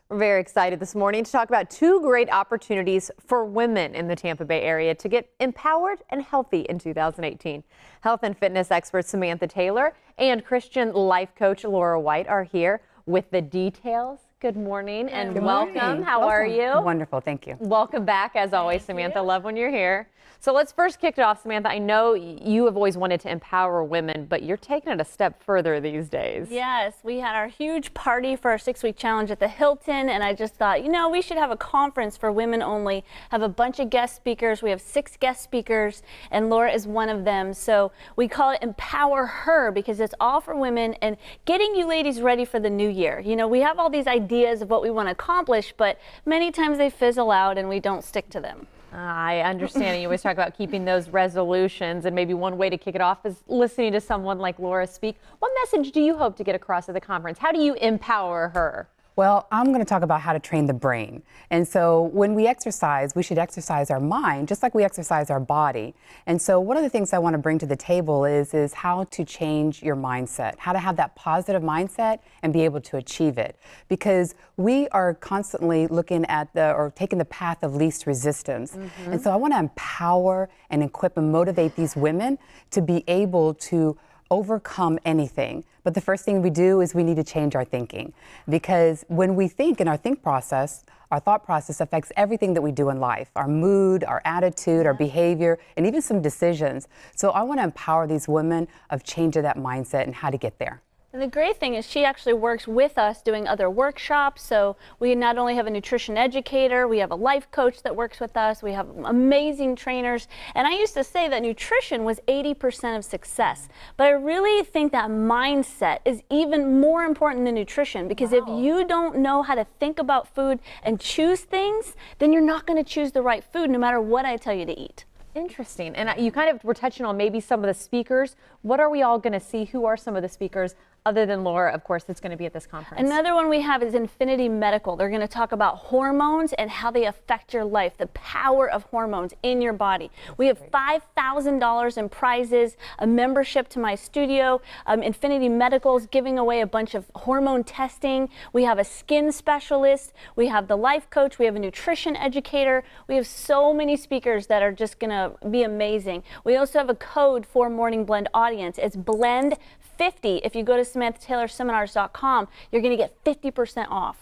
We're very excited this morning to talk about two great opportunities for women in the Tampa Bay area to get empowered and healthy in 2018. Health and fitness expert Samantha Taylor and Christian life coach Laura White are here with the details. Good morning and welcome. How are you? Wonderful, thank you. Welcome back as always, Samantha. Love when you're here. So let's first kick it off, Samantha. I know you have always wanted to empower women, but you're taking it a step further these days. Yes, we had our huge party for our 6-week challenge at the Hilton, and I just thought, you know, we should have a conference for women only, have a bunch of guest speakers. We have 6 guest speakers, and Laura is one of them. So we call it Empower Her because it's all for women and getting you ladies ready for the new year. You know, we have all these ideas of what we want to accomplish, but many times they fizzle out and we don't stick to them. I understand. You always talk about keeping those resolutions, and maybe one way to kick it off is listening to someone like Laura speak. What message do you hope to get across at the conference? How do you empower her? Well, I'm going to talk about how to train the brain. And so when we exercise, we should exercise our mind just like we exercise our body. And so one of the things I want to bring to the table is how to change your mindset, how to have that positive mindset and be able to achieve it. Because we are constantly looking at taking the path of least resistance. And so I want to empower and equip and motivate these women to be able to overcome anything. But the first thing we do is we need to change our thinking, because when we think in our our thought process affects everything that we do in life, our mood, our attitude, our behavior, and even some decisions. So I want to empower these women of changing that mindset and how to get there. And the great thing is she actually works with us doing other workshops. So we not only have a nutrition educator, we have a life coach that works with us. We have amazing trainers. And I used to say that nutrition was 80% of success. But I really think that mindset is even more important than nutrition, because if you don't know how to think about food and choose things, then you're not going to choose the right food no matter what I tell you to eat. Interesting. And you kind of were touching on maybe some of the speakers. What are we all going to see? Who are some of the speakers other than Laura, of course, that's going to be at this conference? Another one we have is Infinity Medical. They're going to talk about hormones and how they affect your life, the power of hormones in your body. We have $5,000 in prizes, a membership to my studio. Infinity Medical is giving away a bunch of hormone testing. We have a skin specialist. We have the life coach. We have a nutrition educator. We have so many speakers that are just going to be amazing. We also have a code for Morning Blend audience. It's BLEND50. If you go to SamanthaTaylorSeminars.com, you're going to get 50% off.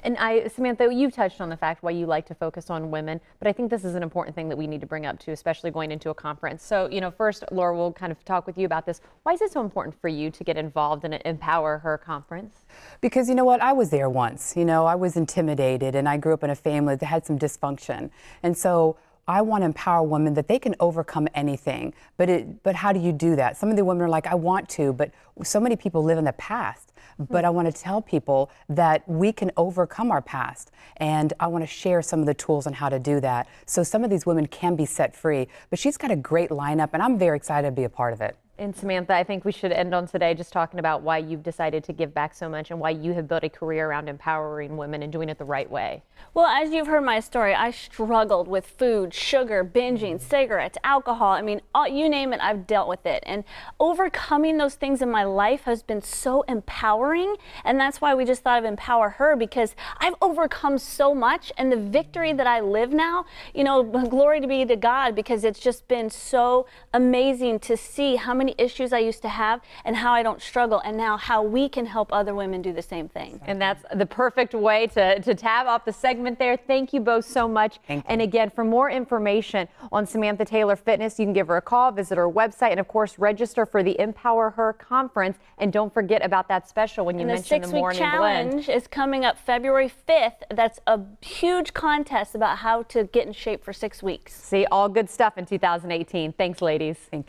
And Samantha, you touched on the fact why you like to focus on women, but I think this is an important thing that we need to bring up too, especially going into a conference. So, you know, first, Laura, we'll kind of talk with you about this. Why is it so important for you to get involved in an Empower Her conference? Because you know what, I was there once. You know, I was intimidated, and I grew up in a family that had some dysfunction. And so I want to empower women that they can overcome anything. But how do you do that? Some of the women are like, I want to, but so many people live in the past. But I want to tell people that we can overcome our past. And I want to share some of the tools on how to do that. So some of these women can be set free. But she's got a great lineup, and I'm very excited to be a part of it. And Samantha, I think we should end on today just talking about why you've decided to give back so much and why you have built a career around empowering women and doing it the right way. Well, as you've heard my story, I struggled with food, sugar, binging, cigarettes, alcohol. I mean, you name it, I've dealt with it. And overcoming those things in my life has been so empowering. And that's why we just thought of Empower Her, because I've overcome so much. And the victory that I live now, you know, glory to be to God, because it's just been so amazing to see how many issues I used to have and how I don't struggle, and now how we can help other women do the same thing. And that's the perfect way to tab off the segment there. Thank you both so much. And again, for more information on Samantha Taylor Fitness, you can give her a call, visit her website, and of course register for the Empower Her conference. And don't forget about that special when you mentioned the Morning Blend. The 6-week challenge is coming up February 5th. That's a huge contest about how to get in shape for 6 weeks. See, all good stuff in 2018. Thanks, ladies. Thank you.